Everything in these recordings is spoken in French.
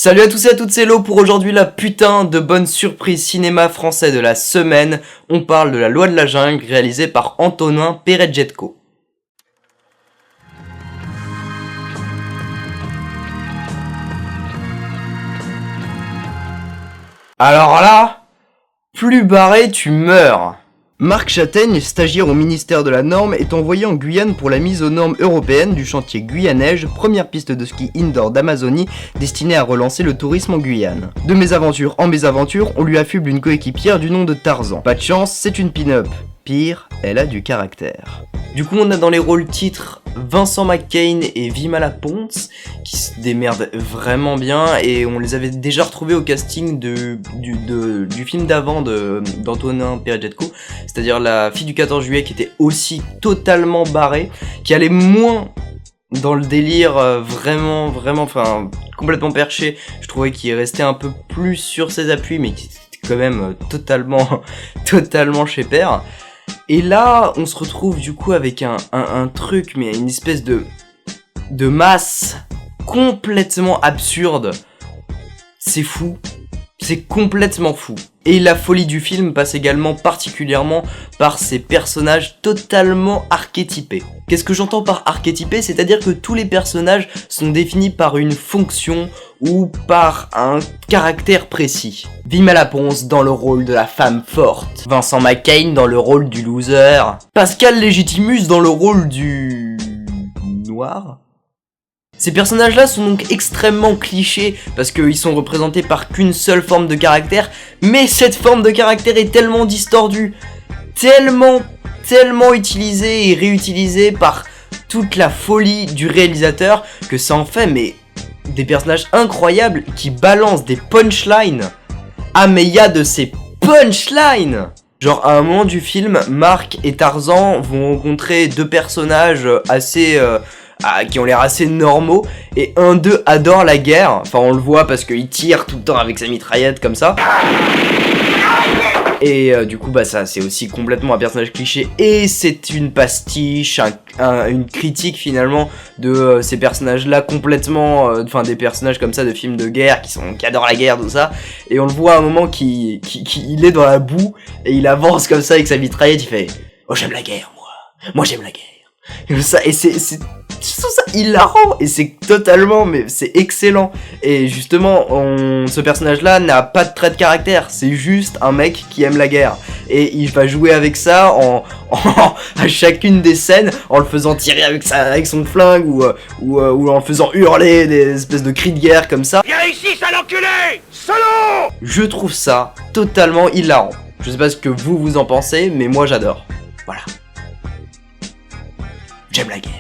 Salut à tous et à toutes, c'est Lo pour aujourd'hui la putain de bonne surprise cinéma français de la semaine. On parle de La Loi de la Jungle réalisée par Antonin Perejetko. Alors là, plus barré tu meurs. Marc Châtaigne, stagiaire au ministère de la Norme, est envoyé en Guyane pour la mise aux normes européennes du chantier Guyanège, première piste de ski indoor d'Amazonie destinée à relancer le tourisme en Guyane. De mésaventure en mésaventure, on lui affuble une coéquipière du nom de Tarzan. Pas de chance, c'est une pin-up. Pire, elle a du caractère. Du coup, on a dans les rôles titres Vincent McCain et Vima Laponce qui se démerdent vraiment bien et on les avait déjà retrouvés au casting du film d'avant d'Antonin Perejetko, c'est-à-dire La fille du 14 juillet qui était aussi totalement barrée, qui allait moins dans le délire vraiment, complètement perché. Je trouvais qu'il restait un peu plus sur ses appuis mais qui était quand même totalement chez père. Et là, on se retrouve du coup avec un truc, mais une espèce de masse complètement absurde. C'est fou. C'est complètement fou. Et la folie du film passe également particulièrement par ses personnages totalement archétypés. Qu'est-ce que j'entends par archétypé ? C'est-à-dire que tous les personnages sont définis par une fonction ou par un caractère précis. Vima Laponce dans le rôle de la femme forte, Vincent McCain dans le rôle du loser, Pascal Légitimus dans le rôle du noir. Ces personnages-là sont donc extrêmement clichés parce qu'ils sont représentés par qu'une seule forme de caractère, mais cette forme de caractère est tellement distordue, tellement utilisée et réutilisée par toute la folie du réalisateur que ça en fait mais des personnages incroyables qui balancent des punchlines. Ah mais il y a de ces punchlines. Genre à un moment du film, Marc et Tarzan vont rencontrer deux personnages qui ont l'air assez normaux, et un d'eux adore la guerre, enfin on le voit parce qu'il tire tout le temps avec sa mitraillette comme ça. Et du coup bah ça c'est aussi complètement un personnage cliché et c'est une pastiche, une critique finalement de ces personnages là complètement, des personnages comme ça de films de guerre qui adorent la guerre tout ça. Et on le voit à un moment qu'il est dans la boue et il avance comme ça avec sa mitraillette, il fait oh j'aime la guerre moi j'aime la guerre. Et ça, et je trouve ça hilarant et c'est totalement, mais c'est excellent. Et justement, ce personnage-là n'a pas de trait de caractère, c'est juste un mec qui aime la guerre. Et il va jouer avec ça à chacune des scènes, en le faisant tirer avec son flingue ou en le faisant hurler des espèces de cris de guerre comme ça. Viens ici, sale enculé! Salaud! Je trouve ça totalement hilarant. Je sais pas ce que vous en pensez, mais moi j'adore. Voilà. J'aime la guerre.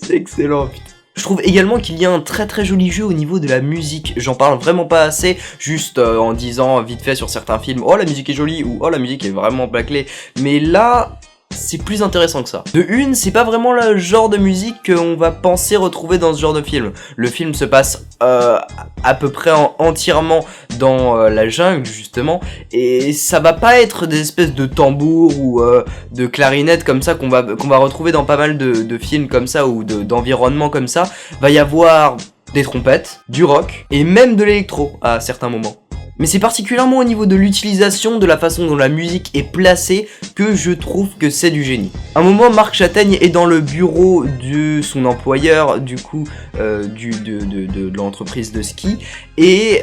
C'est excellent, putain. Je trouve également qu'il y a un très joli jeu au niveau de la musique. J'en parle vraiment pas assez, juste en disant vite fait sur certains films oh la musique est jolie ou oh la musique est vraiment bâclée. Mais là, c'est plus intéressant que ça. De une, c'est pas vraiment le genre de musique qu'on va penser retrouver dans ce genre de film. Le film se passe à peu près entièrement dans la jungle justement, et ça va pas être des espèces de tambours ou de clarinettes comme ça qu'on va retrouver dans pas mal de films comme ça ou d'environnements comme ça. Va y avoir des trompettes, du rock et même de l'électro à certains moments. Mais c'est particulièrement au niveau de l'utilisation, de la façon dont la musique est placée, que je trouve que c'est du génie. À un moment, Marc Châtaigne est dans le bureau de son employeur, du coup, de l'entreprise de ski, et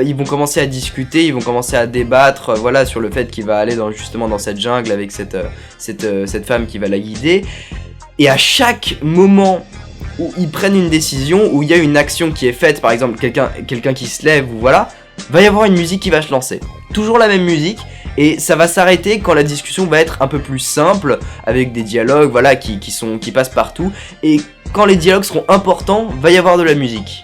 ils vont commencer à discuter, ils vont commencer à débattre, sur le fait qu'il va aller justement dans cette jungle avec cette femme qui va la guider. Et à chaque moment où ils prennent une décision, où il y a une action qui est faite, par exemple quelqu'un qui se lève ou va y avoir une musique qui va se lancer. Toujours la même musique, et ça va s'arrêter quand la discussion va être un peu plus simple, avec des dialogues qui passent partout, et quand les dialogues seront importants, va y avoir de la musique.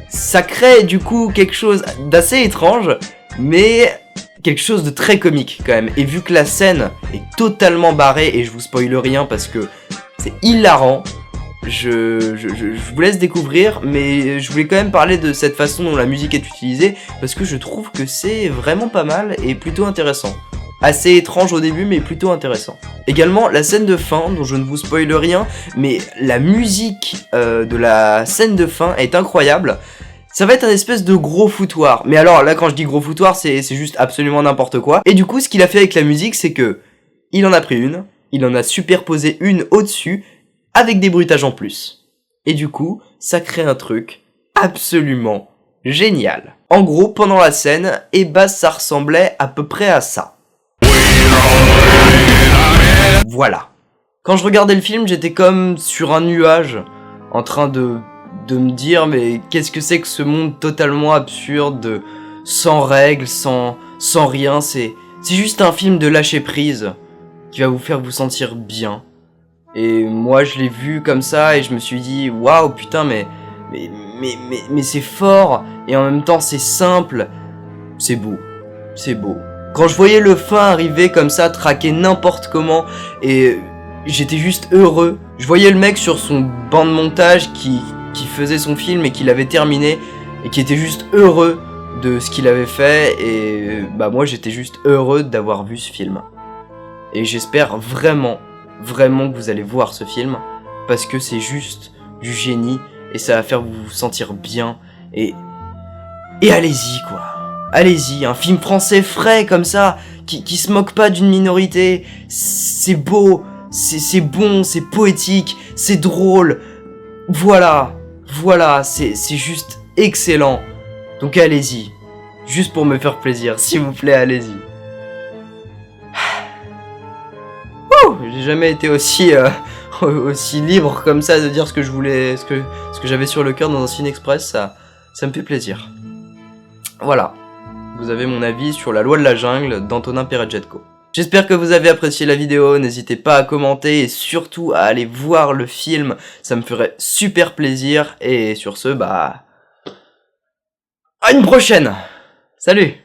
Ça crée du coup quelque chose d'assez étrange, mais quelque chose de très comique quand même. Et vu que la scène est totalement barrée, et je vous spoile rien parce que c'est hilarant, je vous laisse découvrir, mais je voulais quand même parler de cette façon dont la musique est utilisée, parce que je trouve que c'est vraiment pas mal et plutôt intéressant. Assez étrange au début, mais plutôt intéressant. Également, la scène de fin, dont je ne vous spoile rien, mais la musique de la scène de fin est incroyable. Ça va être un espèce de gros foutoir. Mais alors, là, quand je dis gros foutoir, c'est juste absolument n'importe quoi. Et du coup, ce qu'il a fait avec la musique, c'est que il en a pris une, il en a superposé une au-dessus, avec des bruitages en plus. Et du coup, ça crée un truc absolument génial. En gros, pendant la scène, ça ressemblait à peu près à ça. Voilà. Quand je regardais le film, j'étais comme sur un nuage, en train de me dire, mais qu'est-ce que c'est que ce monde totalement absurde, sans règles, sans rien, c'est juste un film de lâcher prise, qui va vous faire vous sentir bien. Et moi, je l'ai vu comme ça, et je me suis dit, waouh, putain, mais c'est fort, et en même temps, c'est simple, c'est beau, c'est beau. Quand je voyais le fin arriver comme ça, traquer n'importe comment, et j'étais juste heureux. Je voyais le mec sur son banc de montage qui faisait son film et qui l'avait terminé, et qui était juste heureux de ce qu'il avait fait, et bah moi j'étais juste heureux d'avoir vu ce film. Et j'espère vraiment que vous allez voir ce film, parce que c'est juste du génie, et ça va faire vous sentir bien, et allez-y quoi. Allez-y, un film français frais comme ça, qui se moque pas d'une minorité, c'est beau, c'est bon, c'est poétique, c'est drôle, voilà, c'est juste excellent. Donc allez-y, juste pour me faire plaisir, s'il vous plaît, allez-y. J'ai jamais été aussi libre comme ça de dire ce que je voulais, ce que j'avais sur le cœur dans un Ciné Express, ça me fait plaisir. Voilà. Vous avez mon avis sur La Loi de la Jungle d'Antonin Peredjetko. J'espère que vous avez apprécié la vidéo, n'hésitez pas à commenter et surtout à aller voir le film, ça me ferait super plaisir, et sur ce, à une prochaine. Salut.